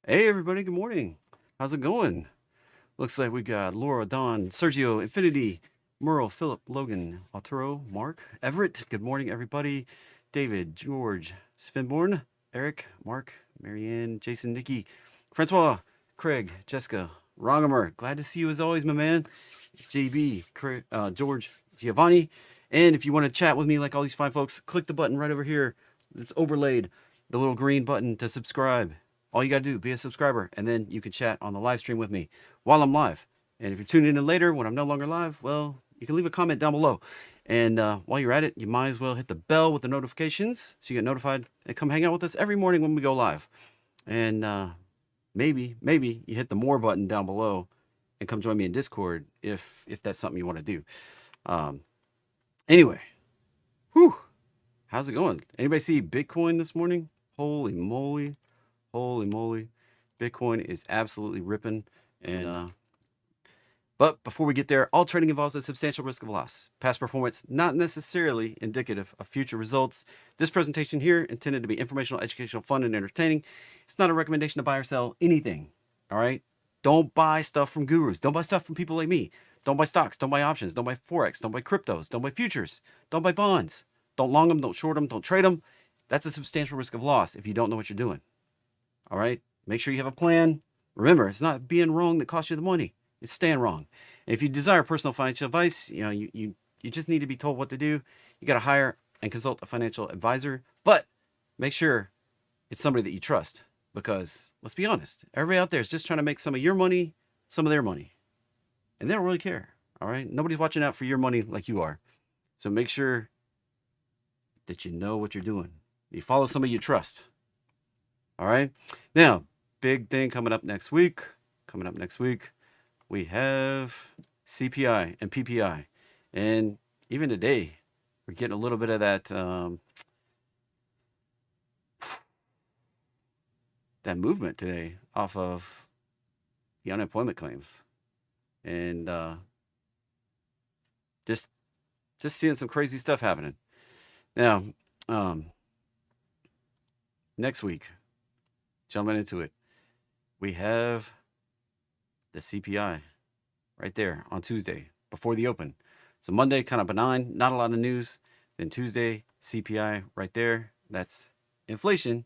Hey everybody, good morning. How's it going? Looks like we got Laura, Don, Sergio, Infinity, Merle, Philip, Logan, Arturo, Mark, Everett. Good morning, everybody. David, George, Svenborn, Eric, Mark, Marianne, Jason, Nikki, Francois, Craig, Jessica, Rongamer. Glad to see you as always, my man. JB, George, Giovanni. And if you want to chat with me like all these fine folks, click the button right over here. It's overlaid, the little green button to subscribe. All you got to do, be a subscriber, and then you can chat on the live stream with me while I'm live. And if you're tuning in later when I'm no longer live, well, you can leave a comment down below. And while you're at it, you might as well hit the bell with the notifications so you get notified and come hang out with us every morning when we go live. And maybe you hit the more button down below and come join me in Discord if that's something you want to do. Anyway, whew, how's it going? Anybody see Bitcoin this morning? Holy moly. Holy moly. Bitcoin is absolutely ripping. And but before we get there, all trading involves a substantial risk of loss. Past performance not necessarily indicative of future results. This presentation here intended to be informational, educational, fun, and entertaining. It's not a recommendation to buy or sell anything. All right? Don't buy stuff from gurus. Don't buy stuff from people like me. Don't buy stocks. Don't buy options. Don't buy Forex. Don't buy cryptos. Don't buy futures. Don't buy bonds. Don't long them. Don't short them. Don't trade them. That's a substantial risk of loss if you don't know what you're doing. All right? Make sure you have a plan. Remember, it's not being wrong that costs you the money. It's staying wrong. And if you desire personal financial advice, you just need to be told what to do. You got to hire and consult a financial advisor. But make sure it's somebody that you trust. Because let's be honest, everybody out there is just trying to make some of your money, some of their money. And they don't really care. All right? Nobody's watching out for your money like you are. So make sure that you know what you're doing. You follow somebody you trust. All right. Now, big thing coming up next week. We have CPI and PPI. And even today, we're getting a little bit of that that movement today off of the unemployment claims. And just seeing some crazy stuff happening. Now, next week, jumping into it, we have the CPI right there on Tuesday before the open. So Monday, kind of benign, not a lot of news. Then Tuesday, CPI right there. That's inflation.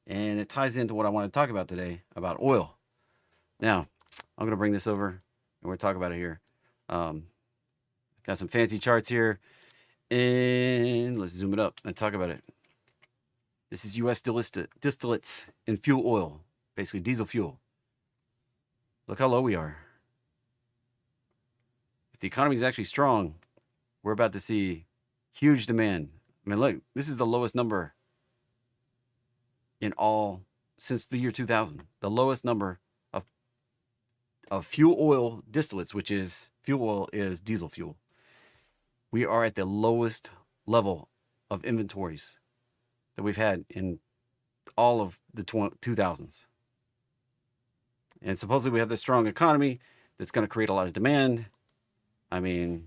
And it ties into what I want to talk about today about oil. Now, I'm going to bring this over and we're going to talk about it here. Got some fancy charts here. And let's zoom it up and talk about it. This is U.S. distillates in fuel oil, basically diesel fuel. Look how low we are. If the economy is actually strong, we're about to see huge demand. I mean, look, this is the lowest number in all since the year 2000. The lowest number of fuel oil distillates, which is fuel oil is diesel fuel. We are at the lowest level of inventories that we've had in all of the 2000s. And supposedly we have this strong economy that's going to create a lot of demand. I mean,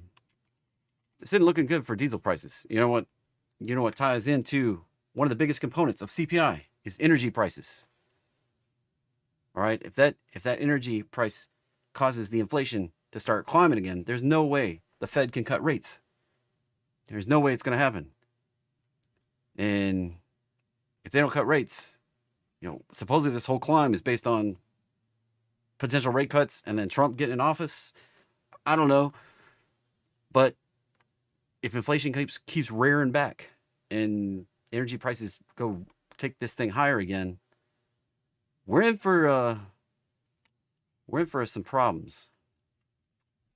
this isn't looking good for diesel prices. You know what ties into one of the biggest components of CPI is energy prices. All right, if that energy price causes the inflation to start climbing again, there's no way the Fed can cut rates. There's no way it's going to happen. And if they don't cut rates, supposedly this whole climb is based on potential rate cuts and then Trump getting in office. I don't know. But if inflation keeps rearing back and energy prices go take this thing higher again, we're in for some problems.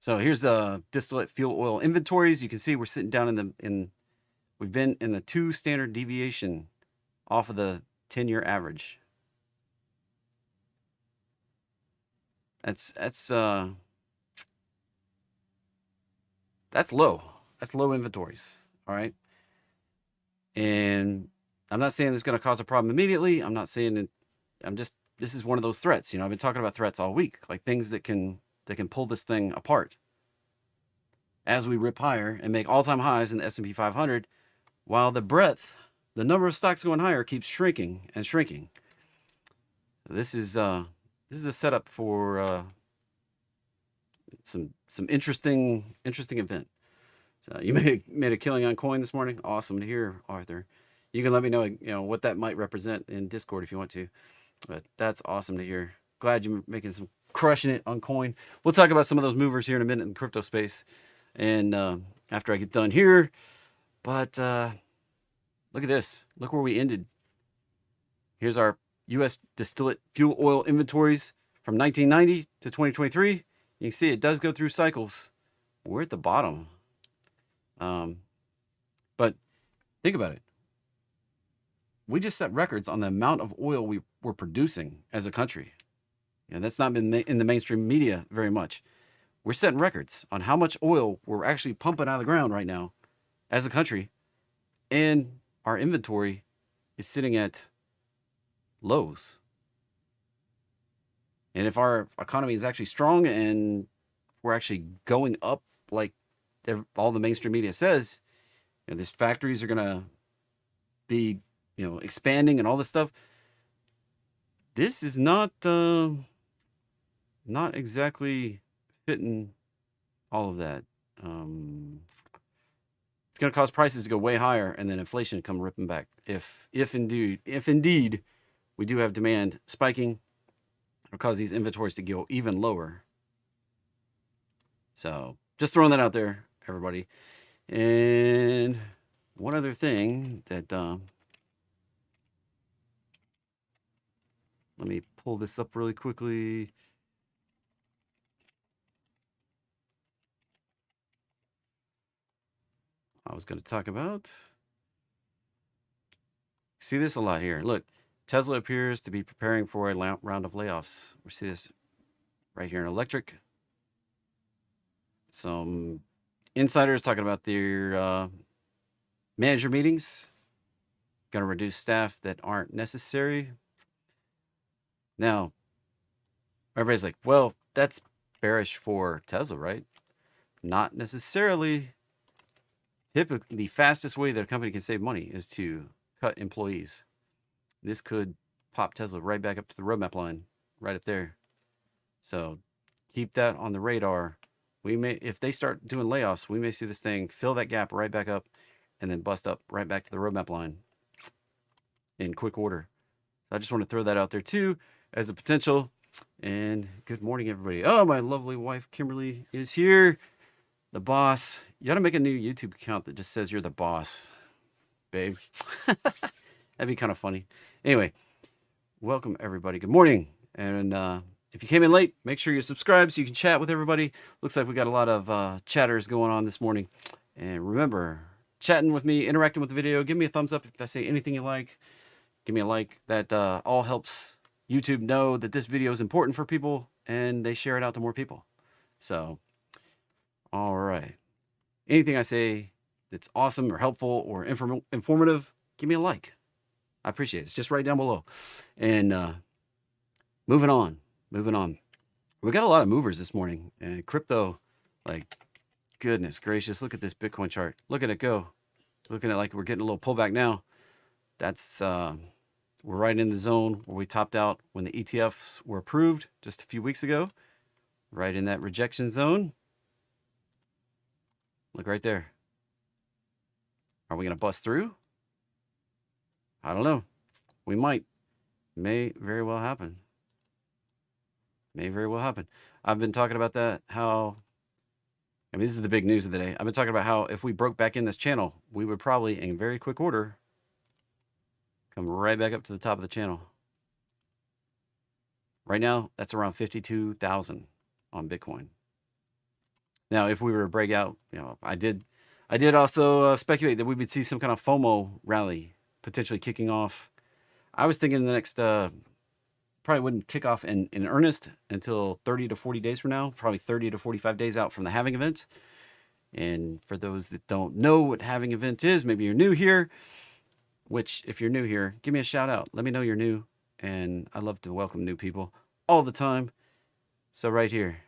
So here's the distillate fuel oil inventories. You can see we're sitting down we've been in the 2 standard deviation off of the 10-year average. That's low. That's low inventories. All right. And I'm not saying it's going to cause a problem immediately. I'm not saying it. This is one of those threats. I've been talking about threats all week, like things that can pull this thing apart as we rip higher and make all-time highs in the S&P 500, while the number of stocks going higher keeps shrinking and shrinking. This is a setup for some interesting event. So you made a killing on coin this morning. Awesome to hear, Arthur. You can let me know, what that might represent in Discord if you want to. But that's awesome to hear. Glad you're making some crushing it on coin. We'll talk about some of those movers here in a minute in the crypto space, and after I get done here. But look at this. Look where we ended. Here's our U.S. distillate fuel oil inventories from 1990 to 2023. You can see it does go through cycles. We're at the bottom. But think about it. We just set records on the amount of oil we were producing as a country. That's not been in the mainstream media very much. We're setting records on how much oil we're actually pumping out of the ground right now as a country. And our inventory is sitting at lows. And if our economy is actually strong and we're actually going up like all the mainstream media says, these factories are going to be, expanding and all this stuff. This is not exactly fitting all of that. It's going to cause prices to go way higher, and then inflation come ripping back. If indeed we do have demand spiking, it'll cause these inventories to go even lower. So just throwing that out there, everybody. And one other thing that let me pull this up really quickly. I was going to talk about. See this a lot here. Look, Tesla appears to be preparing for a round of layoffs. We see this right here in electric. Some insiders talking about their manager meetings. Going to reduce staff that aren't necessary. Now, everybody's like, well, that's bearish for Tesla, right? Not necessarily. Typically, the fastest way that a company can save money is to cut employees. This could pop Tesla right back up to the roadmap line, right up there. So keep that on the radar. We may, if they start doing layoffs, we may see this thing fill that gap right back up and then bust up right back to the roadmap line in quick order. So I just want to throw that out there too as a potential. And good morning, everybody. Oh, my lovely wife, Kimberly, is here. The boss. You got to make a new YouTube account that just says you're the boss, babe. That'd be kind of funny. Anyway, welcome, everybody. Good morning. And if you came in late, make sure you subscribe so you can chat with everybody. Looks like we got a lot of chatters going on this morning. And remember, chatting with me, interacting with the video, give me a thumbs up if I say anything you like. Give me a like. That all helps YouTube know that this video is important for people and they share it out to more people. So, all right. Anything I say that's awesome or helpful or informative, give me a like. I appreciate it. It's just right down below. And moving on. We got a lot of movers this morning. And crypto, like, goodness gracious, look at this Bitcoin chart. Look at it go. Looking at like we're getting a little pullback now. That's, we're right in the zone where we topped out when the ETFs were approved just a few weeks ago. Right in that rejection zone. Look right there. Are we going to bust through? I don't know. We might. May very well happen. I've been talking about that, how, this is the big news of the day. I've been talking about how if we broke back in this channel, we would probably, in very quick order, come right back up to the top of the channel. Right now, that's around 52,000 on Bitcoin. Now, if we were to break out, I did also speculate that we would see some kind of FOMO rally potentially kicking off. I was thinking the next, probably wouldn't kick off in earnest until 30 to 40 days from now, probably 30 to 45 days out from the halving event. And for those that don't know what halving event is, maybe you're new here, which if you're new here, give me a shout out. Let me know you're new. And I love to welcome new people all the time. So right here,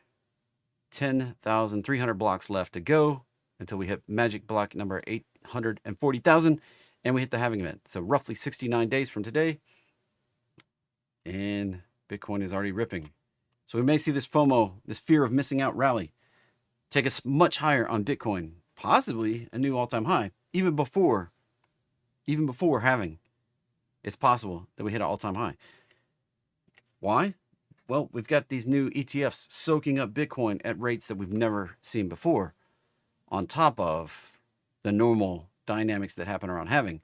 10,300 blocks left to go until we hit magic block number 840,000 and we hit the halving event. So roughly 69 days from today. and Bitcoin is already ripping. So we may see this FOMO, this fear of missing out rally, take us much higher on Bitcoin, possibly a new all-time high, even before halving. It's possible that we hit an all-time high. Why? Well, we've got these new ETFs soaking up Bitcoin at rates that we've never seen before, on top of the normal dynamics that happen around halving.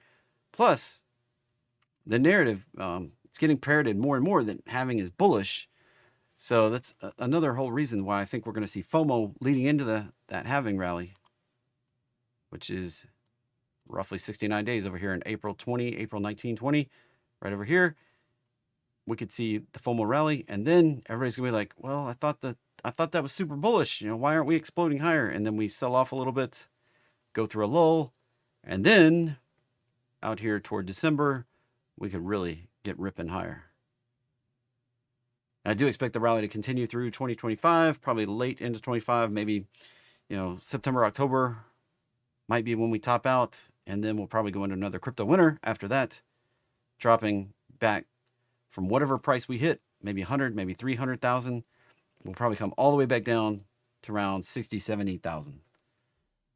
Plus, the narrative, it's getting parroted more and more that halving is bullish. So that's another whole reason why I think we're going to see FOMO leading into that halving rally, which is roughly 69 days over here in April 19, 20, right over here. We could see the FOMO rally, and then everybody's gonna be like, well, I thought that was super bullish. You know, why aren't we exploding higher? And then we sell off a little bit, go through a lull, and then out here toward December, we could really get ripping higher. I do expect the rally to continue through 2025, probably late into 25, maybe, September, October might be when we top out, and then we'll probably go into another crypto winter after that, dropping back from whatever price we hit, maybe 100, maybe 300,000. We'll probably come all the way back down to around 60, 70,000.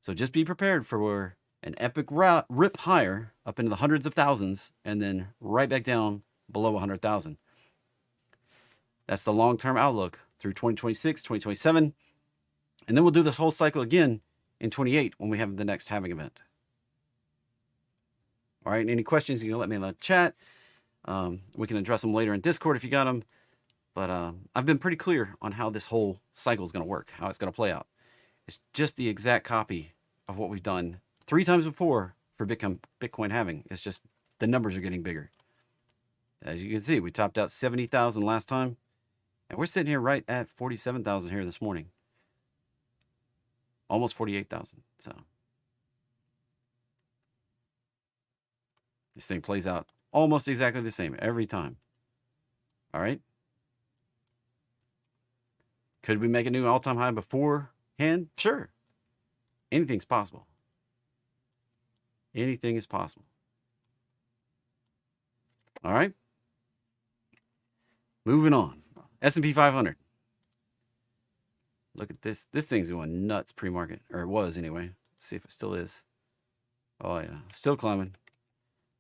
So just be prepared for an epic rip higher up into the hundreds of thousands and then right back down below 100,000. That's the long-term outlook through 2026, 2027. And then we'll do this whole cycle again in 28 when we have the next halving event. All right, any questions, you can let me in the chat. We can address them later in Discord if you got them. But I've been pretty clear on how this whole cycle is going to work, how it's going to play out. It's just the exact copy of what we've done 3 times before for Bitcoin halving. It's just the numbers are getting bigger. As you can see, we topped out 70,000 last time. And we're sitting here right at 47,000 here this morning. Almost 48,000. So this thing plays out almost exactly the same every time. All right. Could we make a new all-time high beforehand? Sure. Anything's possible. Anything is possible. All right. Moving on. S&P 500. Look at this. This thing's going nuts pre-market. Or it was anyway. Let's see if it still is. Oh, yeah. Still climbing.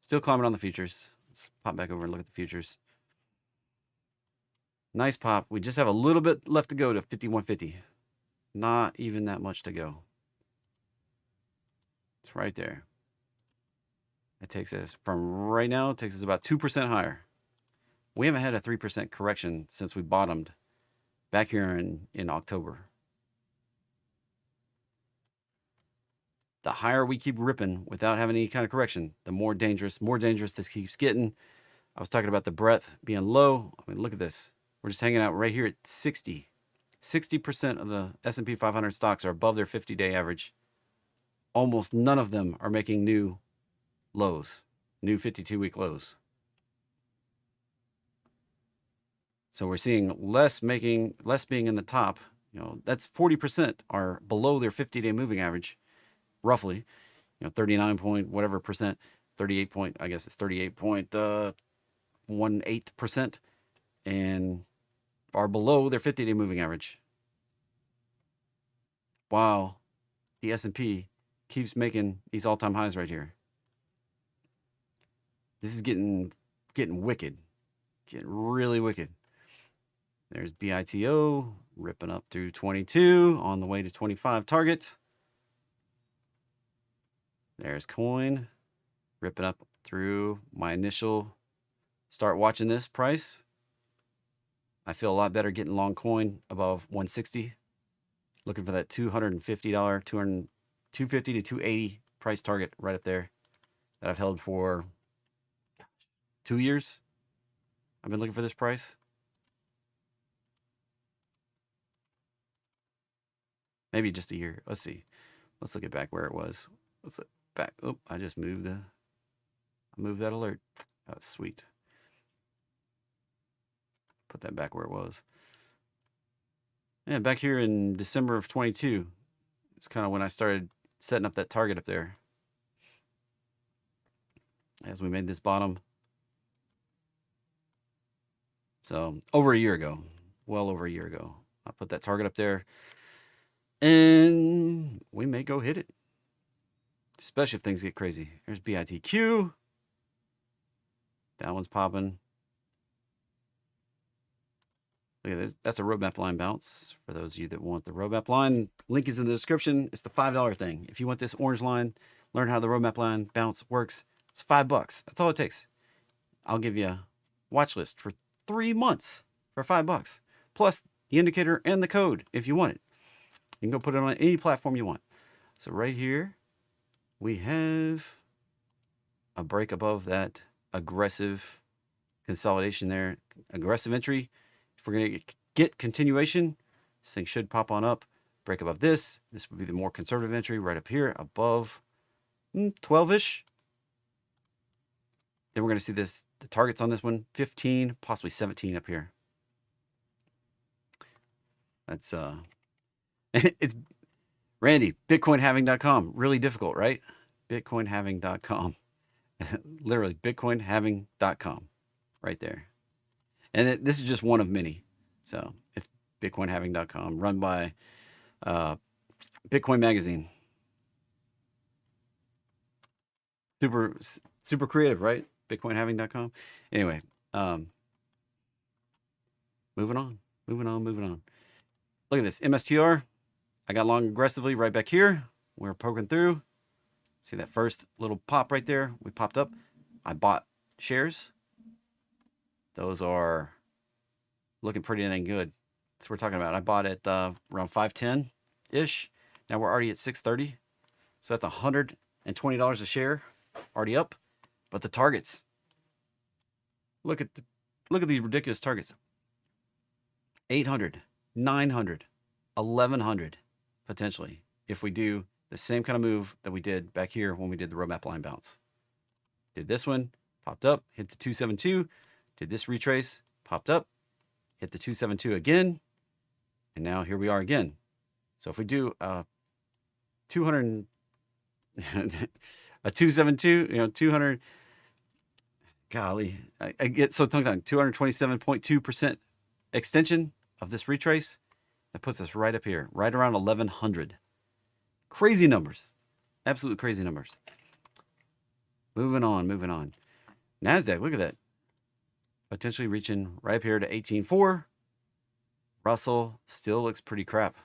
Still climbing on the futures. Let's pop back over and look at the futures. Nice pop. We just have a little bit left to go to 5150. Not even that much to go. It's right there. It takes us from right now, it takes us about 2% higher. We haven't had a 3% correction since we bottomed back here in October. The higher we keep ripping without having any kind of correction, the more dangerous this keeps getting. I was talking about the breadth being low. I mean, look at this. We're just hanging out right here at 60. 60% of the S&P 500 stocks are above their 50-day average. Almost none of them are making new lows, new 52-week lows. So we're seeing less being in the top. That's 40% are below their 50-day moving average, roughly. 39 point whatever percent, 38 point, I guess it's 38.18%, and are below their 50-day moving average. While the S&P keeps making these all-time highs right here. This is getting wicked, getting really wicked. There's BITO ripping up through 22 on the way to 25 target. There's coin ripping up through my initial start watching this price. I feel a lot better getting long coin above 160. Looking for that $250, 250 to 280 price target right up there that I've held for 2 years. I've been looking for this price. Maybe just a year. Let's see. Let's look at back where it was. Let's look back. Oh, I just moved that alert. That was sweet. Put that back where it was. Yeah, back here in December of 22. It's kind of when I started setting up that target up there. As we made this bottom. So over a year ago, well over a year ago, I put that target up there, and we may go hit it, especially if things get crazy. Here's BITQ. That one's popping. Look at this. That's a roadmap line bounce. For those of you that want the roadmap line, link is in the description. It's the $5 thing. If you want this orange line, learn how the roadmap line bounce works. It's $5. That's all it takes. I'll give you a watch list for 3 months for $5, plus the indicator and the code if you want it. You can go put it on any platform you want. So right here, we have a break above that aggressive consolidation there, aggressive entry. If we're going to get continuation, this thing should pop on up, break above this. This would be the more conservative entry right up here above 12-ish. Then we're going to see this, the targets on this one, 15, possibly 17 up here. That's, it's Randy, bitcoinhalving.com. Really difficult, right? Bitcoinhalving.com. Literally, bitcoinhalving.com right there. And this is just one of many. So it's bitcoinhalving.com, run by Bitcoin Magazine. Super creative, right? Bitcoinhalving.com. Anyway, moving on. Look at this, MSTR. I got long aggressively right back here. We're poking through. See that first little pop right there? We popped up. I bought shares. Those are looking pretty dang good. That's what we're talking about. I bought it around 510-ish. Now we're already at 630. So that's $120 a share, already up. But the targets. Look at these ridiculous targets. 800, 900, 1100 potentially if we do the same kind of move that we did back here when we did the roadmap line bounce. Did this one, popped up, hit the 272, did this retrace, popped up, hit the 272 again, and now here we are again. So if we do 200, a 272, 200, golly, I get so tongue-tied, 227.2% extension of this retrace, that puts us right up here, right around 1100. Crazy numbers, absolute crazy numbers. Moving on. NASDAQ, look at that. Potentially reaching right up here to 18.4. Russell still looks pretty crap.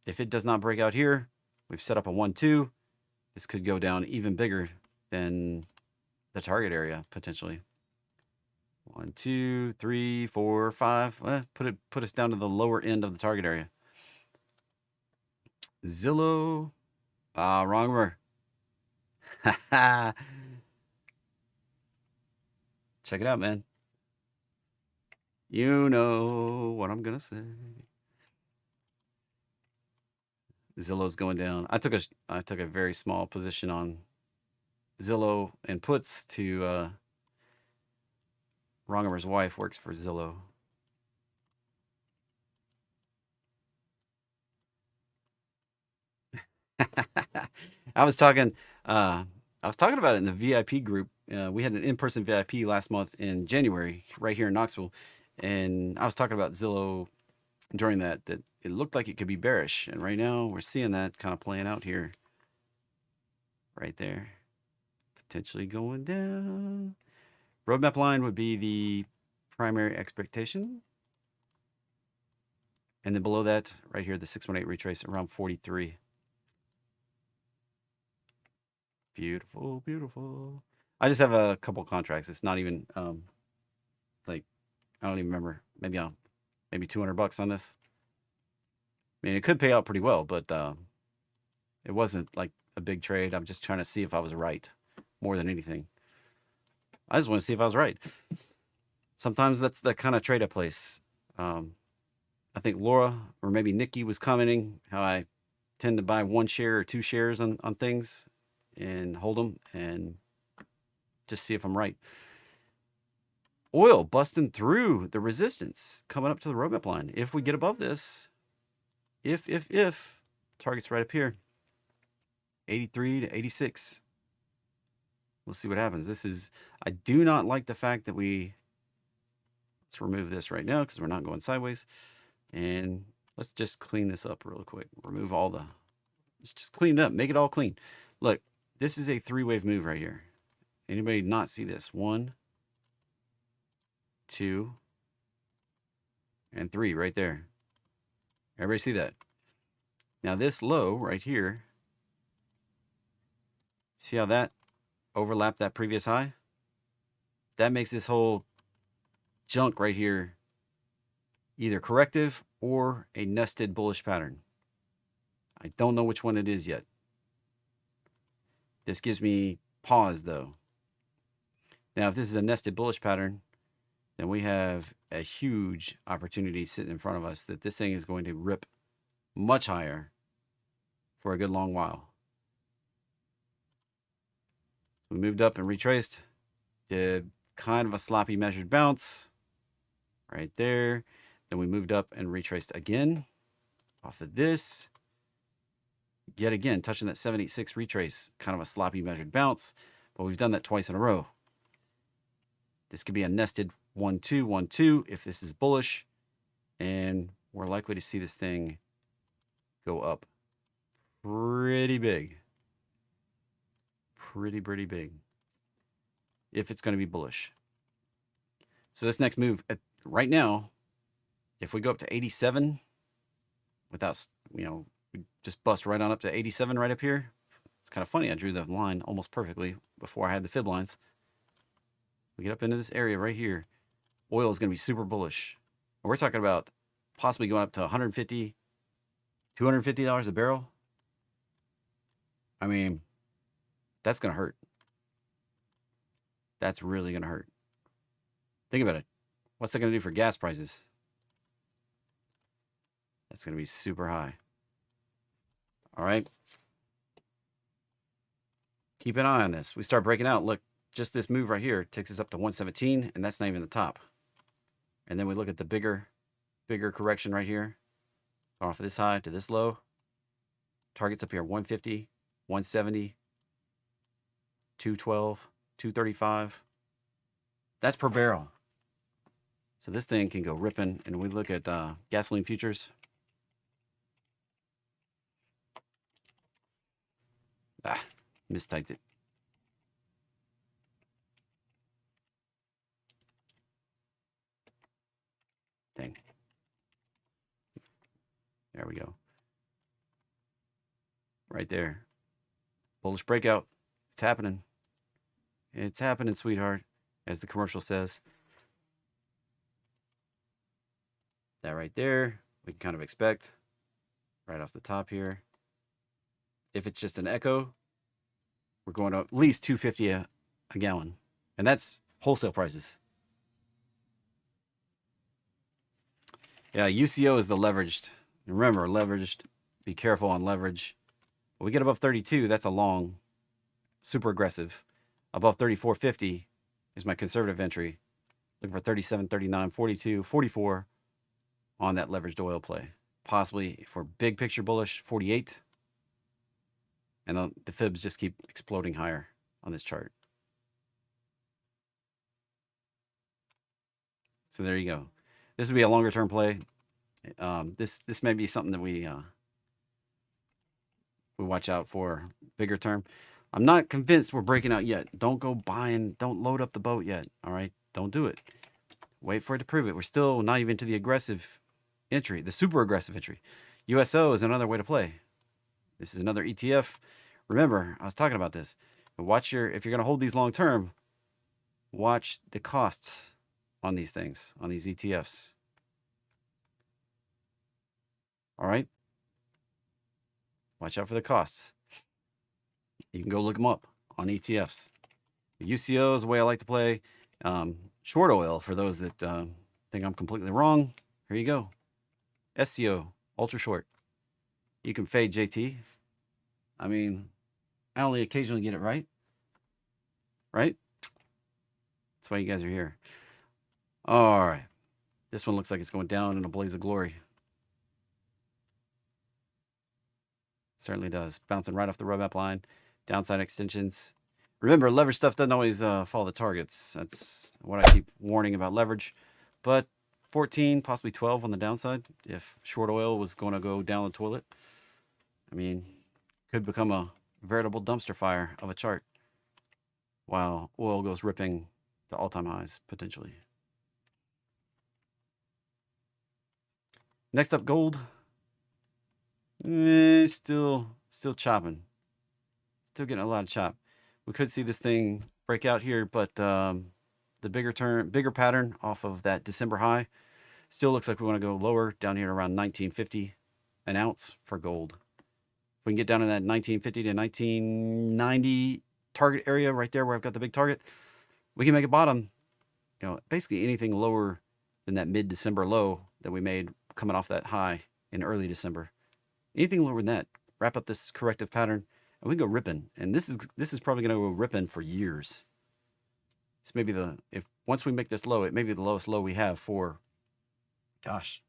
If it does not break out here, we've set up a 1-2. This could go down even bigger than the target area, potentially. 1, 2, 3, 4, 5. Put us down to the lower end of the target area. Zillow. Wrong number. Check it out, man. You know what I'm gonna say. Zillow's going down. I took a very small position on Zillow and puts to Wronger's wife works for Zillow. I was talking about it in the VIP group. We had an in-person VIP last month in January right here in Knoxville, and I was talking about Zillow during that it looked like it could be bearish, and right now we're seeing that kind of playing out here. Right there, potentially going down. Roadmap line would be the primary expectation. And then below that, right here, the 618 retrace around 43. Beautiful, beautiful. I just have a couple contracts. It's not even like, I don't even remember. Maybe $200 on this. I mean, it could pay out pretty well, but it wasn't like a big trade. I'm just trying to see if I was right more than anything. I just want to see if I was right. Sometimes that's the kind of trade I place. I think Laura or maybe Nikki was commenting how I tend to buy 1 share or 2 shares on things and hold them and just see if I'm right. Oil busting through the resistance, coming up to the roadmap line. If we get above this, if target's right up here, 83 to 86. We'll see what happens. I do not like the fact that we Let's remove this right now because we're not going sideways. And let's just clean this up real quick. Remove all the, let's just clean it up, make it all clean. Look, this is a 3-wave move right here. Anybody not see this? 1, 2, and 3 right there. Everybody see that? Now this low right here, see how that overlapped that previous high? That makes this whole junk right here either corrective or a nested bullish pattern. I don't know which one it is yet. This gives me pause though. Now, if this is a nested bullish pattern, then we have a huge opportunity sitting in front of us that this thing is going to rip much higher for a good long while. We moved up and retraced, did kind of a sloppy measured bounce right there. Then we moved up and retraced again off of this. Yet again, touching that 786 retrace, kind of a sloppy measured bounce, but we've done that twice in a row. This could be a nested 1-2, 1-2 if this is bullish, and we're likely to see this thing go up pretty big. Pretty big. If it's going to be bullish. So this next move, right now, if we go up to 87, without, we just bust right on up to 87 right up here. It's kind of funny. I drew the line almost perfectly before I had the fib lines. We get up into this area right here. Oil is going to be super bullish. And we're talking about possibly going up to $150, $250 a barrel. I mean, that's going to hurt. That's really going to hurt. Think about it. What's that going to do for gas prices? That's going to be super high. All right. Keep an eye on this. We start breaking out. Look, just this move right here takes us up to 117, and that's not even the top. And then we look at the bigger correction right here. Off of this high to this low. Targets up here, 150, 170, 212, 235. That's per barrel. So this thing can go ripping. And we look at gasoline futures. Mistyped it. Dang. There we go. Right there. Bullish breakout. It's happening. It's happening, sweetheart, as the commercial says. That right there, we can kind of expect right off the top here. If it's just an echo, we're going to at least $2.50 a gallon. And that's wholesale prices. Yeah, UCO is the leveraged. Remember, leveraged. Be careful on leverage. When we get above 32, that's a long, super aggressive. Above 34.50 is my conservative entry. Looking for 37, 39, 42, 44 on that leveraged oil play. Possibly for big picture bullish, 48. And the fibs just keep exploding higher on this chart. So there you go. This would be a longer term play. This may be something that we watch out for bigger term. I'm not convinced we're breaking out yet. Don't go buying. Don't load up the boat yet. All right. Don't do it. Wait for it to prove it. We're still not even to the aggressive entry, the super aggressive entry. USO is another way to play. This is another ETF. Remember, I was talking about this. Watch if you're going to hold these long term, watch the costs on these things, on these ETFs. All right. Watch out for the costs. You can go look them up on ETFs. UCO is the way I like to play. Short oil, for those that think I'm completely wrong, here you go. SCO, ultra short. You can fade JT. I mean, I only occasionally get it right. Right? That's why you guys are here. All right. This one looks like it's going down in a blaze of glory. Certainly does. Bouncing right off the roadmap line. Downside extensions. Remember, leverage stuff doesn't always follow the targets. That's what I keep warning about leverage. but 14, possibly 12 on the downside if short oil was going to go down the toilet. I mean, could become a veritable dumpster fire of a chart while oil goes ripping to all-time highs potentially. Next up, gold. Still chopping. Still getting a lot of chop. We could see this thing break out here, but the bigger pattern off of that December high still looks like we want to go lower down here around 1950 an ounce for gold. If we can get down in that 1950 to 1990 target area right there where I've got the big target, we can make a bottom. You know, basically anything lower than that mid-December low that we made coming off that high in early December. Anything lower than that, wrap up this corrective pattern, and we can go ripping. And this is probably going to go ripping for years. It's maybe once we make this low, it may be the lowest low we have for, gosh,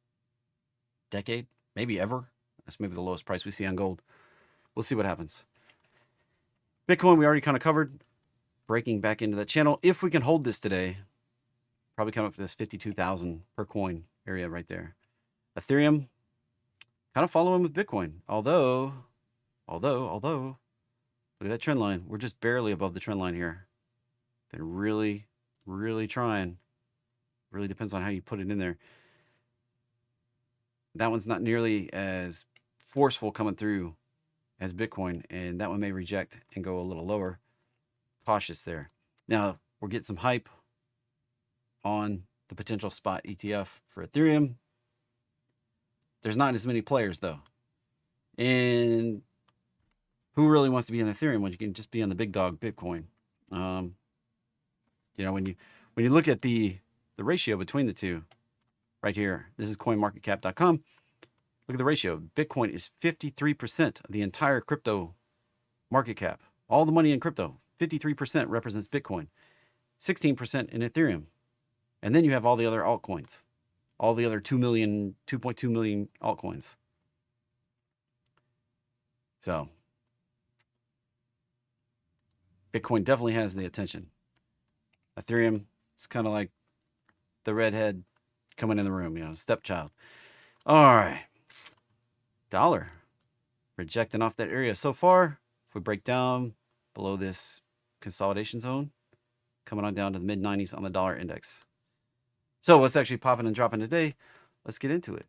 decade, maybe ever. That's maybe the lowest price we see on gold. We'll see what happens. Bitcoin, we already kind of covered. Breaking back into that channel. If we can hold this today, probably come up to this 52,000 per coin area right there. Ethereum, kind of following with Bitcoin. Although, look at that trend line. We're just barely above the trend line here. Been really, really trying. Really depends on how you put it in there. That one's not nearly as forceful coming through as Bitcoin, and that one may reject and go a little lower. Cautious there. Now, we're getting some hype on the potential spot ETF for Ethereum. There's not as many players, though. And who really wants to be on Ethereum when you can just be on the big dog Bitcoin? You know, when you look at the ratio between the two, right here, this is coinmarketcap.com. Look at the ratio. Bitcoin is 53% of the entire crypto market cap. All the money in crypto, 53% represents Bitcoin, 16% in Ethereum. And then you have all the other altcoins, all the other 2.2 million altcoins. So Bitcoin definitely has the attention. Ethereum is kind of like the redhead coming in the room, you know, stepchild. All right. Dollar rejecting off that area so far. If we break down below this consolidation zone, coming on down to the mid-90s on the dollar index. So what's actually popping and dropping today? Let's get into it.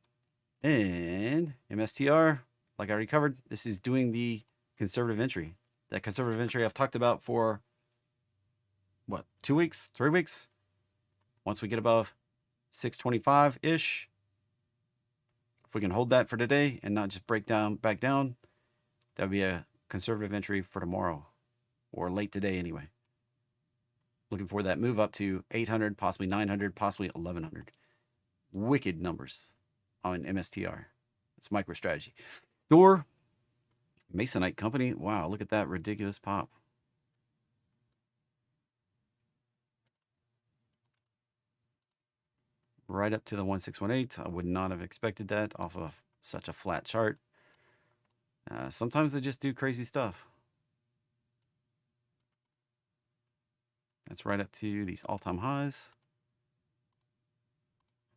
And MSTR, like I already covered, this is doing the conservative entry. That conservative entry I've talked about for, what, 2 weeks, 3 weeks? Once we get above 625-ish, if we can hold that for today and not just break down back down, that would be a conservative entry for tomorrow or late today anyway. Looking for that move up to 800, possibly 900, possibly 1100. Wicked numbers on MSTR. It's MicroStrategy. SOAR, Masonite Company. Wow, look at that ridiculous pop. Right up to the 1618. I would not have expected that off of such a flat chart. Sometimes they just do crazy stuff. That's right up to these all-time highs.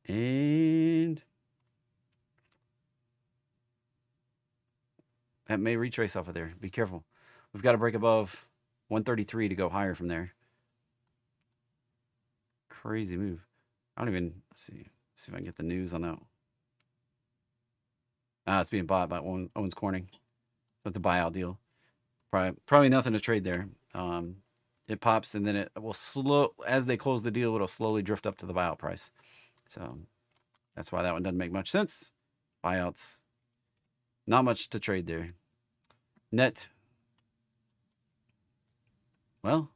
And that may retrace off of there. Be careful. We've got to break above 133 to go higher from there. Crazy move. I don't even, let's see if I can get the news on that. It's being bought by Owens Corning. That's a buyout deal. Probably nothing to trade there. It pops and then it will as they close the deal, it'll slowly drift up to the buyout price. So that's why that one doesn't make much sense. Buyouts, not much to trade there. Net, well,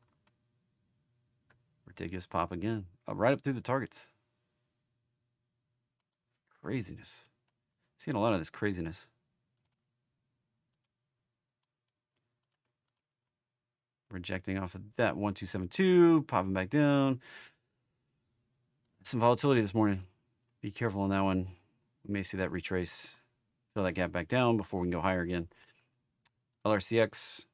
ridiculous pop again. Right up through the targets. Craziness. Seeing a lot of this craziness. Rejecting off of that 1272, popping back down. Some volatility this morning. Be careful on that one. We may see that retrace. Fill that gap back down before we can go higher again. LRCX.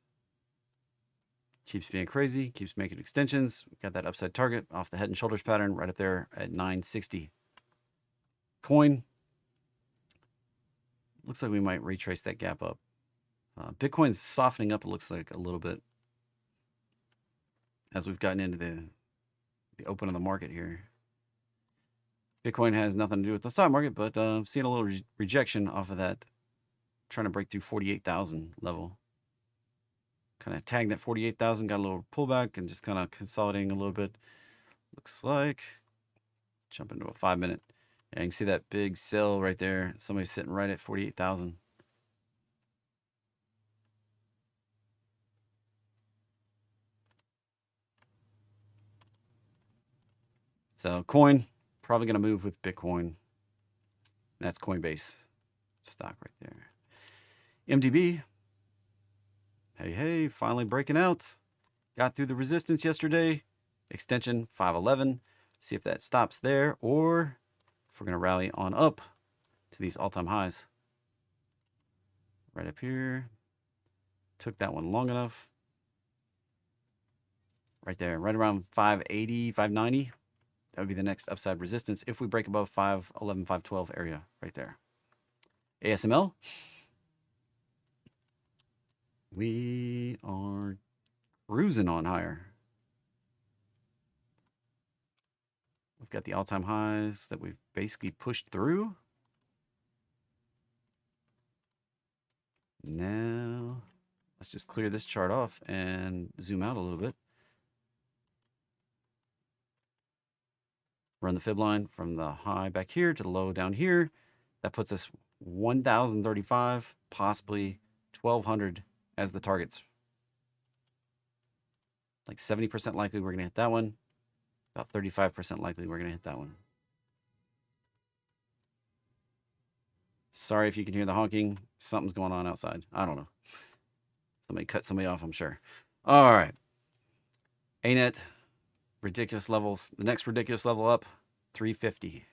Keeps being crazy, keeps making extensions. Got that upside target off the head and shoulders pattern right up there at 960. Coin. Looks like we might retrace that gap up. Bitcoin's softening up, it looks like, a little bit as we've gotten into the open of the market here. Bitcoin has nothing to do with the stock market, but seeing a little rejection off of that, trying to break through 48,000 level. Kind of tagged that 48,000, got a little pullback and just kind of consolidating a little bit. Looks like, jump into a 5-minute. And you can see that big sell right there. Somebody's sitting right at 48,000. So coin, probably going to move with Bitcoin. That's Coinbase stock right there. MDB, hey, finally breaking out. Got through the resistance yesterday. Extension 511. See if that stops there or if we're going to rally on up to these all-time highs. Right up here. Took that one long enough. Right there, right around 580, 590. That would be the next upside resistance if we break above 511, 512 area right there. ASML. We are cruising on higher. We've got the all-time highs that we've basically pushed through. Now, let's just clear this chart off and zoom out a little bit. Run the fib line from the high back here to the low down here. That puts us 1,035, possibly 1,200 as the targets. Like 70% likely we're going to hit that one. About 35% likely we're going to hit that one. Sorry if you can hear the honking. Something's going on outside. I don't know. Somebody cut somebody off, I'm sure. All right. ANET, ridiculous levels. The next ridiculous level up, 350.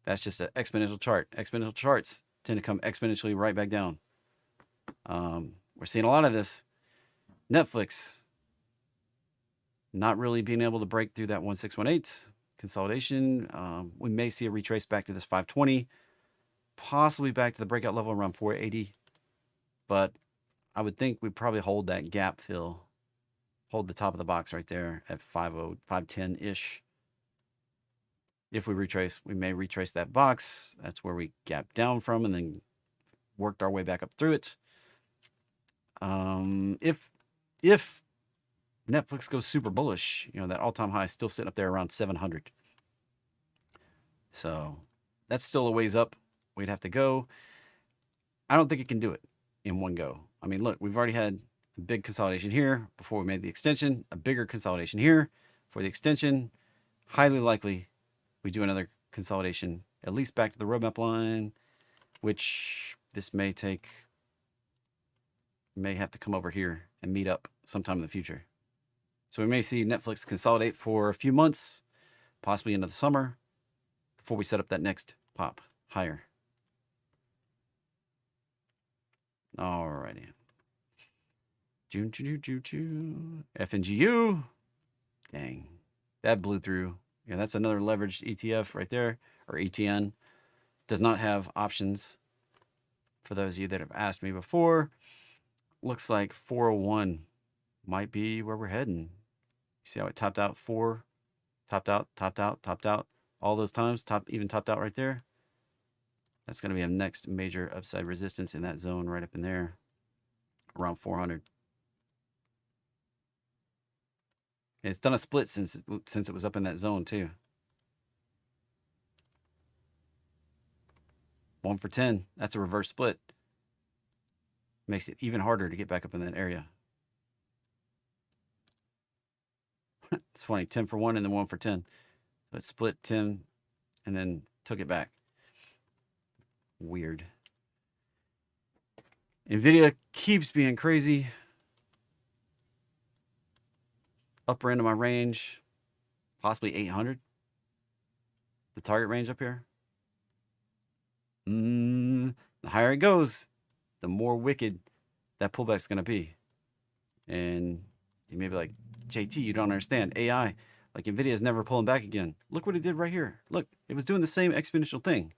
That's just an exponential chart. Exponential charts tend to come exponentially right back down. We're seeing a lot of this. Netflix not really being able to break through that 1618 consolidation. We may see a retrace back to this 520, possibly back to the breakout level around 480. But I would think we'd probably hold that gap fill, hold the top of the box right there at 50, 510-ish. If we retrace, we may retrace that box. That's where we gapped down from and then worked our way back up through it. If Netflix goes super bullish, you know, that all-time high is still sitting up there around 700. So that's still a ways up. We'd have to go. I don't think it can do it in one go. I mean, look, we've already had a big consolidation here before we made the extension, a bigger consolidation here for the extension. Highly likely we do another consolidation, at least back to the roadmap line, which this may have to come over here and meet up sometime in the future. So we may see Netflix consolidate for a few months, possibly into the summer, before we set up that next pop higher. Alrighty. FNGU. Dang. That blew through. Yeah, that's another leveraged ETF right there, or ETN. Does not have options. For those of you that have asked me before, looks like 401 might be where we're heading. See how it topped out 4, topped out, topped out, topped out. All those times, even topped out right there. That's going to be a next major upside resistance in that zone right up in there, around 400. And it's done a split since it was up in that zone too. 1 for 10. That's a reverse split. Makes it even harder to get back up in that area. It's funny, 10 for 1 and then 1 for 10. So it split 10 and then took it back. Weird. NVIDIA keeps being crazy. Upper end of my range, possibly 800. The target range up here. The higher it goes, the more wicked that pullback's going to be. And you may be like, JT, you don't understand. AI, like NVIDIA is never pulling back again. Look what it did right here. Look, it was doing the same exponential thing,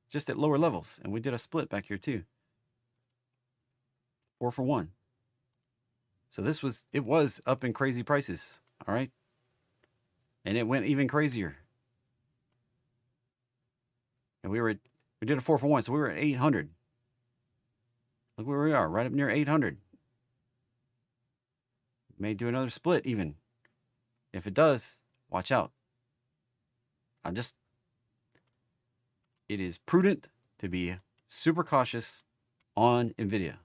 just at lower levels. And we did a split back here too. 4 for 1. So it was up in crazy prices. All right. And it went even crazier. And we did a 4 for 1. So we were at 800. Look where we are, right up near 800. May do another split even. If it does, watch out. It is prudent to be super cautious on NVIDIA.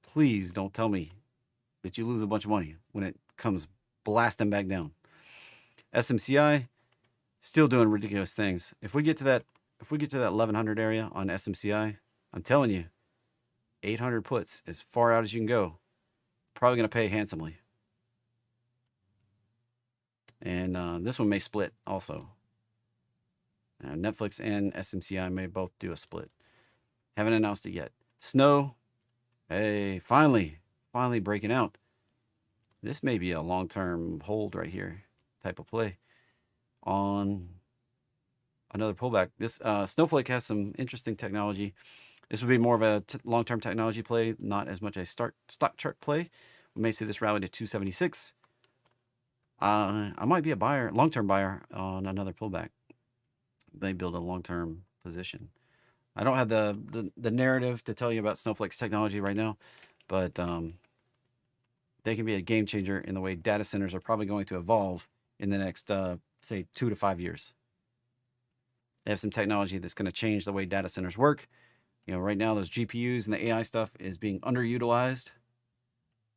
Please don't tell me that you lose a bunch of money when it comes blasting back down. SMCI, still doing ridiculous things. If we get to that 1100 area on SMCI, I'm telling you, 800 puts as far out as you can go. Probably going to pay handsomely. And this one may split also. Netflix and SMCI may both do a split. Haven't announced it yet. Snow, hey, finally breaking out. This may be a long-term hold right here type of play on another pullback. This Snowflake has some interesting technology. This would be more of a long-term technology play, not as much a stock chart play. We may see this rally to 276. I might be a buyer, long-term buyer on another pullback. They build a long-term position. I don't have the narrative to tell you about Snowflake's technology right now, but they can be a game changer in the way data centers are probably going to evolve in the next, say, 2 to 5 years. They have some technology that's going to change the way data centers work. Right now, those GPUs and the AI stuff is being underutilized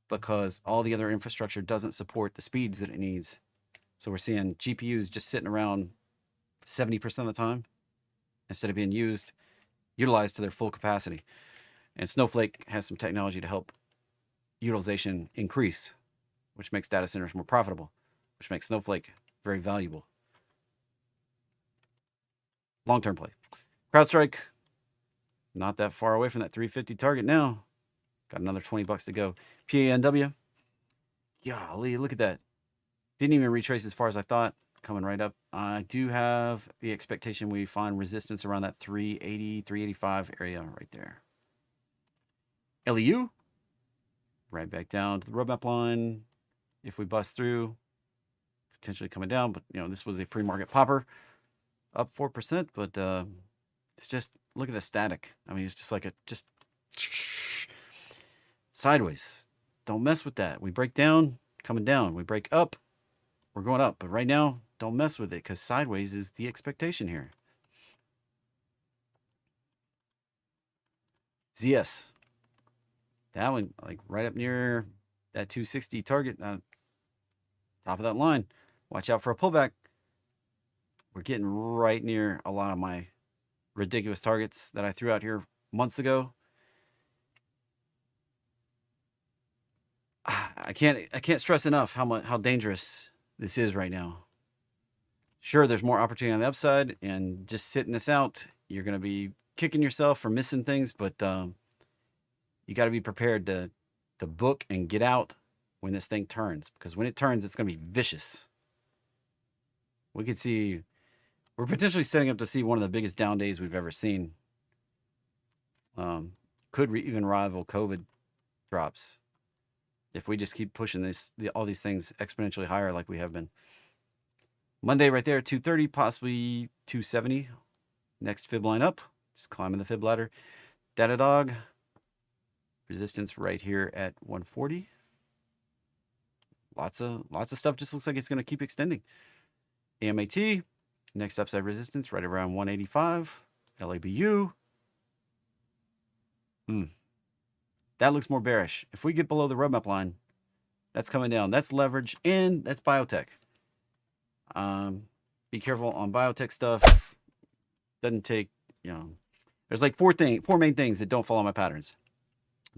because all the other infrastructure doesn't support the speeds that it needs. So we're seeing GPUs just sitting around 70% of the time instead of being utilized to their full capacity. And Snowflake has some technology to help utilization increase, which makes data centers more profitable, which makes Snowflake very valuable. Long-term play. CrowdStrike, not that far away from that 350 target now. Got another $20 to go. PANW. Golly, look at that. Didn't even retrace as far as I thought. Coming right up. I do have the expectation we find resistance around that 380, 385 area right there. LEU. Right back down to the roadmap line. If we bust through, potentially coming down. But, this was a pre-market popper. Up 4%, but it's just, look at the static. I mean, it's just like just sideways. Don't mess with that. We break down, coming down. We break up, we're going up. But right now, don't mess with it because sideways is the expectation here. ZS. That one, like right up near that 260 target, top of that line. Watch out for a pullback. We're getting right near a lot of my ridiculous targets that I threw out here months ago. I can't stress enough how dangerous this is right now. Sure, there's more opportunity on the upside, and just sitting this out, you're going to be kicking yourself for missing things, but you got to be prepared to book and get out when this thing turns, because when it turns, it's going to be vicious. We're potentially setting up to see one of the biggest down days we've ever seen. Could even rival COVID drops if we just keep pushing all these things exponentially higher like we have been. Monday right there, 230, possibly 270. Next fib line up, just climbing the fib ladder. Datadog, resistance right here at 140. Lots of stuff just looks like it's going to keep extending. AMAT, next upside resistance right around 185. LABU. That looks more bearish. If we get below the roadmap line, that's coming down. That's leverage and that's biotech. Be careful on biotech stuff. Doesn't take, there's like four main things that don't follow my patterns.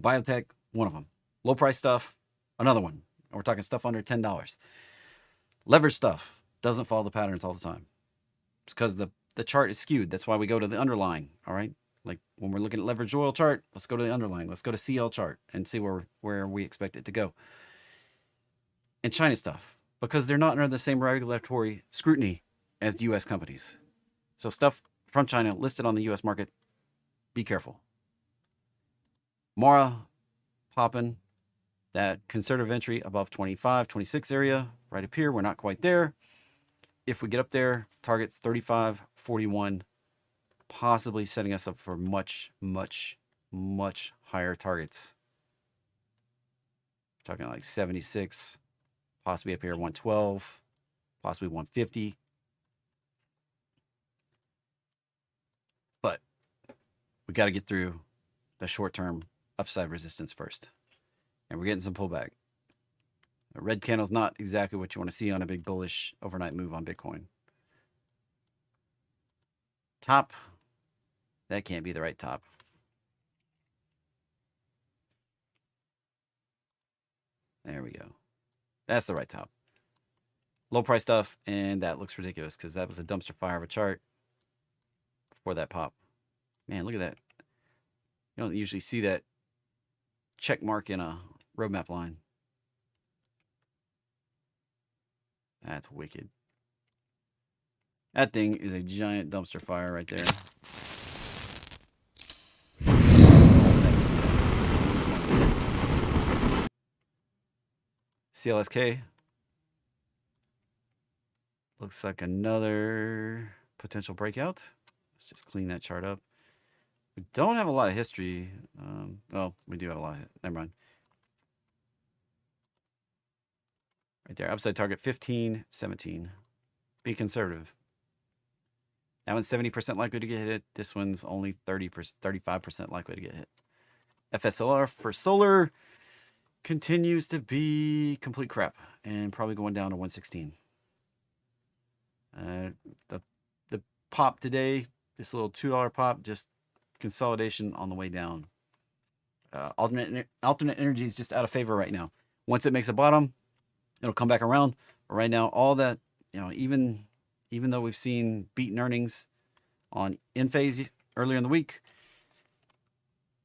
Biotech, one of them. Low price stuff, another one. And we're talking stuff under $10. Leverage stuff doesn't follow the patterns all the time. It's because the chart is skewed. That's why we go to the underlying, all right? Like when we're looking at leveraged oil chart, let's go to the underlying. Let's go to CL chart and see where we expect it to go. And China stuff, because they're not under the same regulatory scrutiny as U.S. companies. So stuff from China listed on the U.S. market, be careful. Mara popping that conservative entry above 25, 26 area right up here. We're not quite there. If we get up there, targets 35, 41, possibly setting us up for much, much, much higher targets. Talking like 76, possibly up here 112, possibly 150. But we got to get through the short-term upside resistance first. And we're getting some pullback. A red candle is not exactly what you want to see on a big bullish overnight move on Bitcoin. Top. That can't be the right top. There we go. That's the right top. Low price stuff, and that looks ridiculous because that was a dumpster fire of a chart before that pop. Man, look at that. You don't usually see that check mark in a roadmap line. That's wicked. That thing is a giant dumpster fire right there. CLSK. Looks like another potential breakout. Let's just clean that chart up. We don't have a lot of history. Well, we do have a lot of it. Never mind. Right there. Upside target 15, 17. Be conservative. That one's 70% likely to get hit. This one's only 35% likely to get hit. FSLR for solar continues to be complete crap and probably going down to 116. The pop today, this little $2 pop, just consolidation on the way down. Alternate energy is just out of favor right now. Once it makes a bottom, it'll come back around. But right now, all that, even though we've seen beaten earnings on in-phase earlier in the week,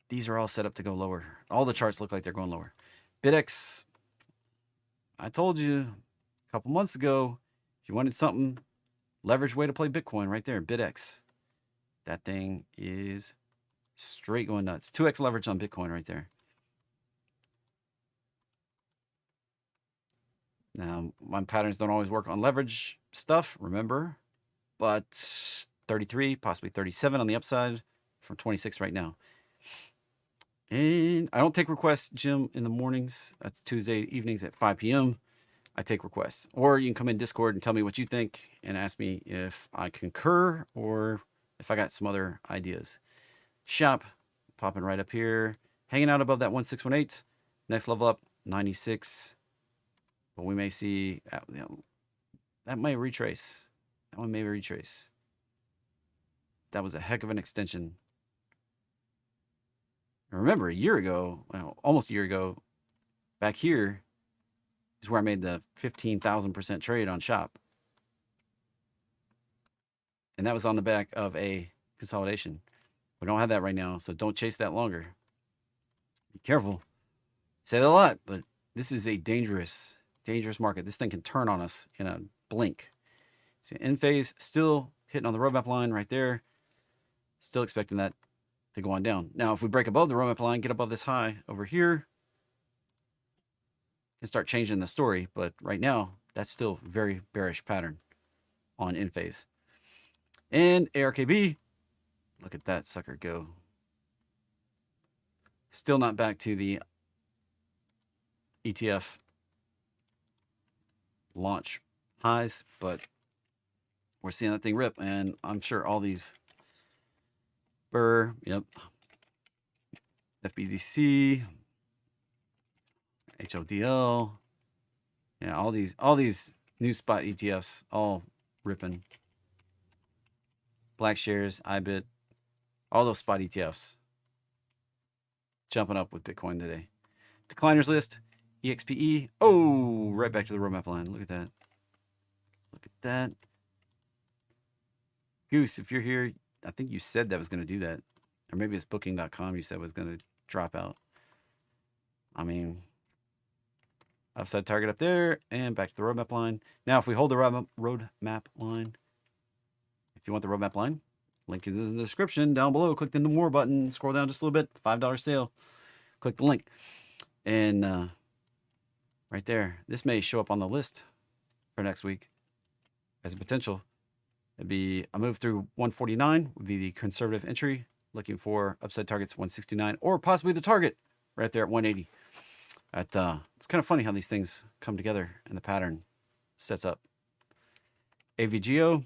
these are all set up to go lower. All the charts look like they're going lower. BitX, I told you a couple months ago, if you wanted something, leverage way to play Bitcoin right there, BitX. That thing is straight going nuts. 2x leverage on Bitcoin right there. Now, my patterns don't always work on leverage stuff, remember, but 33, possibly 37 on the upside from 26 right now. And I don't take requests, Jim, in the mornings. That's Tuesday evenings at 5 p.m. I take requests. Or you can come in Discord and tell me what you think and ask me if I concur or if I got some other ideas. Shop, popping right up here. Hanging out above that 1618. Next level up, 96. But we may see, that might retrace. That one may retrace. That was a heck of an extension. Remember, a year ago, well, almost a year ago, back here is where I made the 15,000% trade on Shop. And that was on the back of a consolidation. We don't have that right now, so don't chase that longer. Be careful. Say that a lot, but this is a dangerous market. This thing can turn on us in a blink. See, in phase, still hitting on the roadmap line right there. Still expecting that to go on down. Now, if we break above the roadmap line, get above this high over here, and start changing the story. But right now, that's still very bearish pattern on in phase. And ARKB, look at that sucker go. Still not back to the ETF launch highs, but we're seeing that thing rip. And I'm sure all these yep, FBDC, HODL, yeah, all these new spot ETFs all ripping. Black shares, IBIT, all those spot ETFs jumping up with Bitcoin today. Decliners list, EXPE. Oh, right back to the roadmap line. Look at that. Look at that. Goose, if you're here, I think you said that was going to do that. Or maybe it's booking.com you said was going to drop out. I mean, upside target up there and back to the roadmap line. Now, if we hold the roadmap line, if you want the roadmap line, link is in the description down below. Click the more button, scroll down just a little bit, $5 sale. Click the link. And right there, this may show up on the list for next week as a potential. It'd be a move through 149 would be the conservative entry, looking for upside targets 169 or possibly the target right there at 180. It's kind of funny how these things come together and the pattern sets up. AVGO,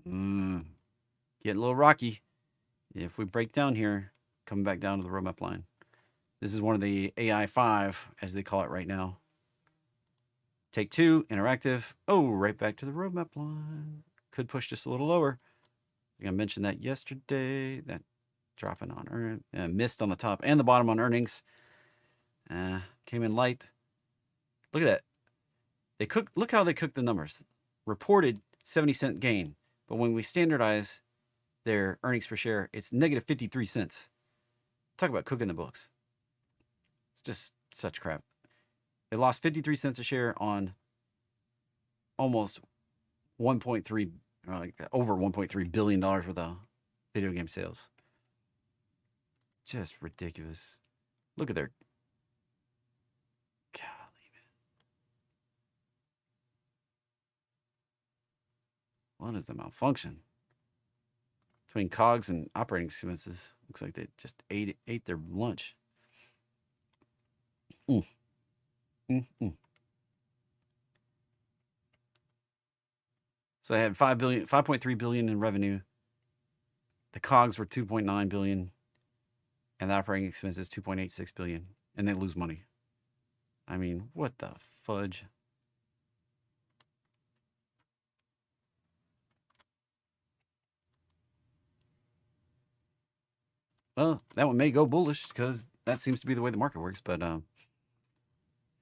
getting a little rocky. If we break down here, coming back down to the roadmap line. This is one of the AI 5, as they call it right now. Take 2, interactive. Oh, right back to the roadmap line. Could push just a little lower. I think I mentioned that yesterday. That dropping on missed on the top and the bottom on earnings. Came in light. Look at that. Look how they cooked the numbers. Reported 70-cent gain, but when we standardize their earnings per share, it's negative 53 cents. Talk about cooking the books. It's just such crap. They lost 53 cents a share on almost 1.3, over 1.3 billion dollars worth of video game sales. Just ridiculous. Look at their. Golly, man. What is the malfunction? Between COGS and operating expenses, looks like they just ate their lunch. So I had 5.3 billion in revenue. The COGS were 2.9 billion, and the operating expenses 2.86 billion, and they lose money. I mean, what the fudge? Well, that one may go bullish because that seems to be the way the market works, but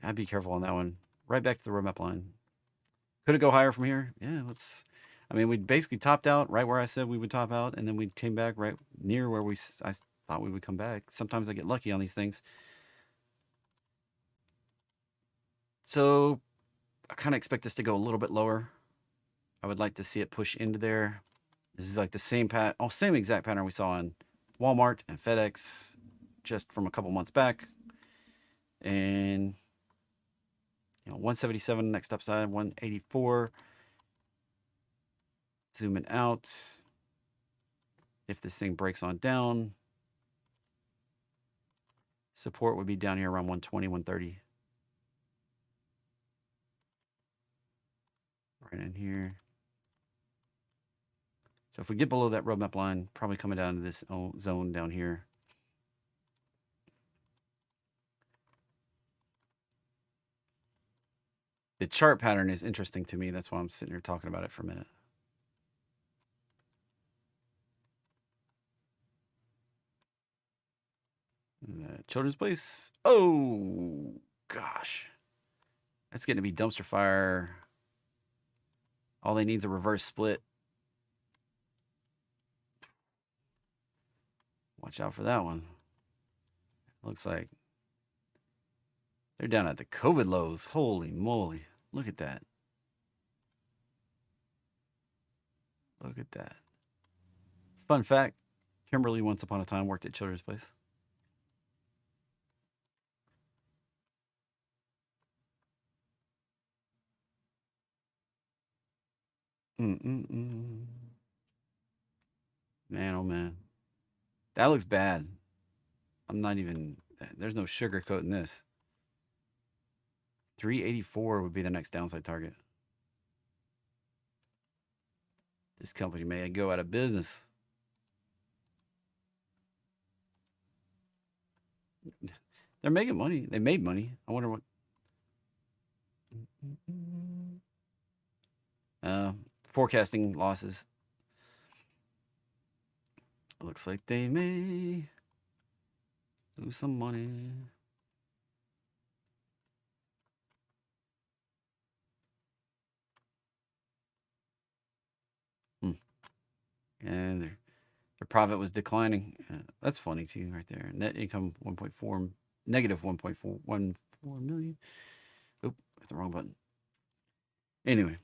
I'd be careful on that one. Right back to the roadmap line. Could it go higher from here? Yeah, I mean, we basically topped out right where I said we would top out, and then we came back right near where I thought we would come back. Sometimes I get lucky on these things. So I kind of expect this to go a little bit lower. I would like to see it push into there. This is like the same exact pattern we saw in Walmart and FedEx just from a couple months back. And 177 next upside, 184. Zooming out. If this thing breaks on down, support would be down here around 120, 130. Right in here. So if we get below that roadmap line, probably coming down to this zone down here. The chart pattern is interesting to me. That's why I'm sitting here talking about it for a minute. Children's Place. Oh, gosh. That's getting to be dumpster fire. All they need is a reverse split. Watch out for that one. Looks like they're down at the COVID lows. Holy moly. Look at that. Look at that. Fun fact, Kimberly once upon a time worked at Children's Place. Man, oh man. That looks bad. I'm not even, there's no sugarcoat in this. 384 would be the next downside target. This company may go out of business. They're making money. They made money. I wonder what. Forecasting losses. Looks like they may lose some money. And they're The profit was declining. That's funny too, right there. Net income 1.4, negative 1.414 million. Oop, hit the wrong button. Anyway,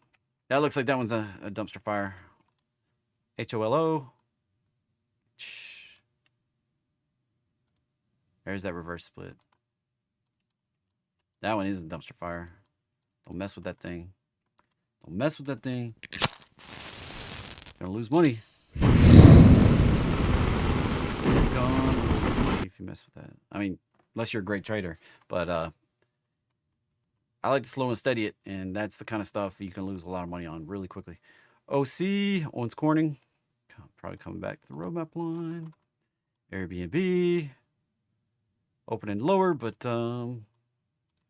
that looks like that one's a dumpster fire. HOLO. There's that reverse split. That one is a dumpster fire. Don't mess with that thing. Don't mess with that thing. Gonna lose money. If you mess with that. I mean, unless you're a great trader. But I like to slow and steady it, and that's the kind of stuff you can lose a lot of money on really quickly. OC, Owens Corning. Probably coming back to the roadmap line. Airbnb. Opening lower, but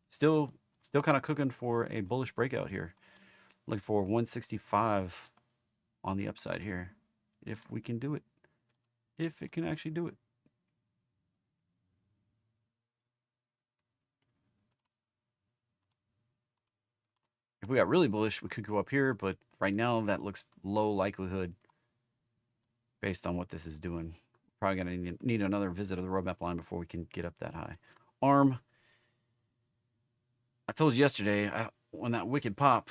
still kind of cooking for a bullish breakout here. Looking for 165 on the upside here. If we can do it. If it can actually do it. If we got really bullish, we could go up here, but right now that looks low likelihood based on what this is doing. Probably going to need another visit of the roadmap line before we can get up that high. ARM. I told you yesterday, when that wicked pop,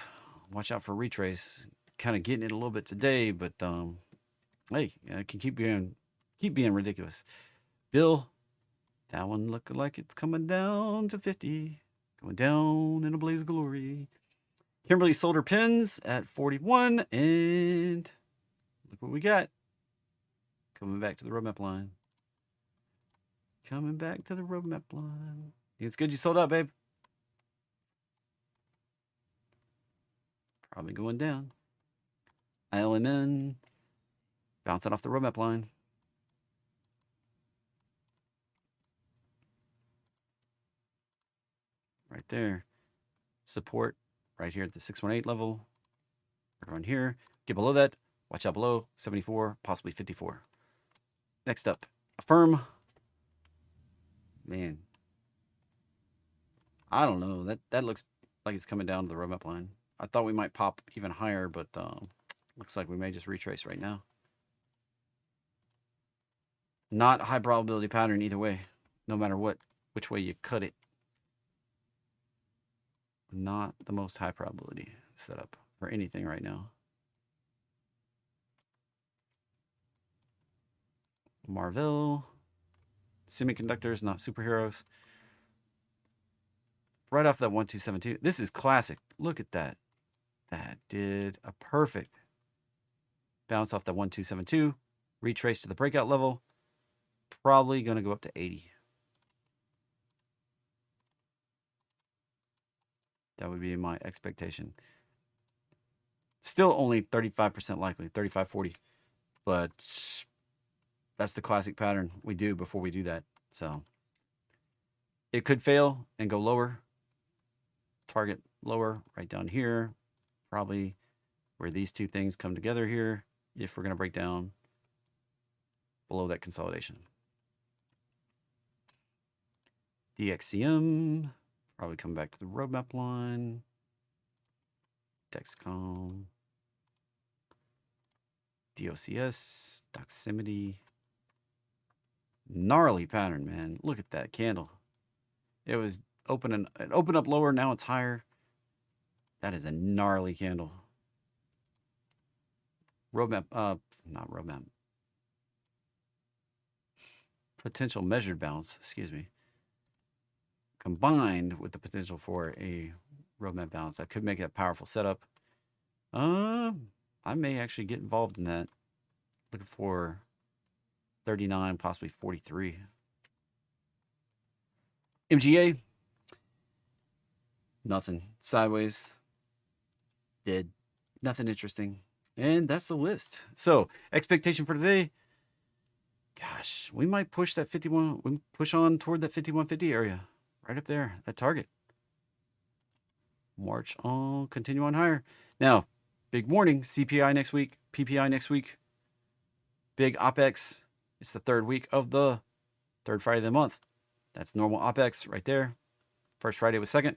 watch out for retrace. Kind of getting it a little bit today, but hey, it can keep being ridiculous. Bill, that one looking like it's coming down to 50. Going down in a blaze of glory. Kimberly sold her pins at 41, and look what we got. Coming back to the roadmap line. Coming back to the roadmap line. It's good you sold out, babe. Probably going down. ILMN. Bouncing off the roadmap line. Right there. Support right here at the 618 level. Right around here. Get below that. Watch out below. 74, possibly 54. Next up, Affirm. Man. I don't know. That looks like it's coming down to the roadmap line. I thought we might pop even higher, but looks like we may just retrace right now. Not a high probability pattern either way, no matter which way you cut it. Not the most high probability setup for anything right now. Marvell. Semiconductors, not superheroes. Right off that 1272. This is classic. Look at that. That did a perfect bounce off that 1272. Retrace to the breakout level. Probably going to go up to 80. That would be my expectation. Still only 35% likely, 35, 40. But that's the classic pattern we do before we do that. So it could fail and go lower. Target lower right down here. Probably where these two things come together here. If we're going to break down below that consolidation. DXCM. Probably come back to the roadmap line. Dexcom. DOCS. Doximity. Gnarly pattern, man. Look at that candle. It was it opened up lower, now it's higher. That is a gnarly candle. Roadmap, not roadmap. Potential measured bounce, excuse me. Combined with the potential for a roadmap bounce, that could make it a powerful setup. I may actually get involved in that. Looking for 39, possibly 43. MGA. Nothing. Sideways. Dead. Nothing interesting. And that's the list. So, expectation for today. Gosh, we might push that 51. We push on toward that 5150 area. Right up there. That target. March on. Continue on higher. Now, big warning. CPI next week. PPI next week. Big OPEX. It's the third week of the third Friday of the month. That's normal OPEX right there. First Friday was second.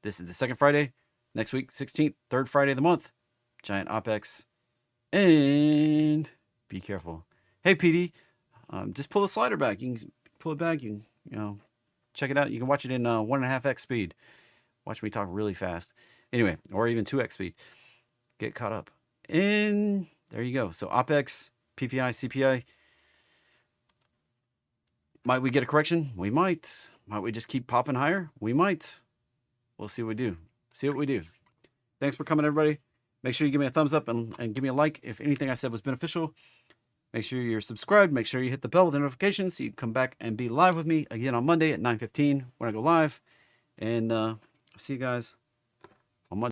This is the second Friday. Next week, 16th, third Friday of the month. Giant OPEX. And be careful. Hey, PD, just pull the slider back. You can pull it back. You know, check it out. You can watch it in 1.5x speed. Watch me talk really fast. Anyway, or even 2x speed. Get caught up. And there you go. So OPEX, PPI, CPI. Might we get a correction? We might. Might we just keep popping higher? We might. We'll see what we do. See what we do. Thanks for coming, everybody. Make sure you give me a thumbs up and give me a like if anything I said was beneficial. Make sure you're subscribed. Make sure you hit the bell with the notifications so you can come back and be live with me again on Monday at 9:15 when I go live. And see you guys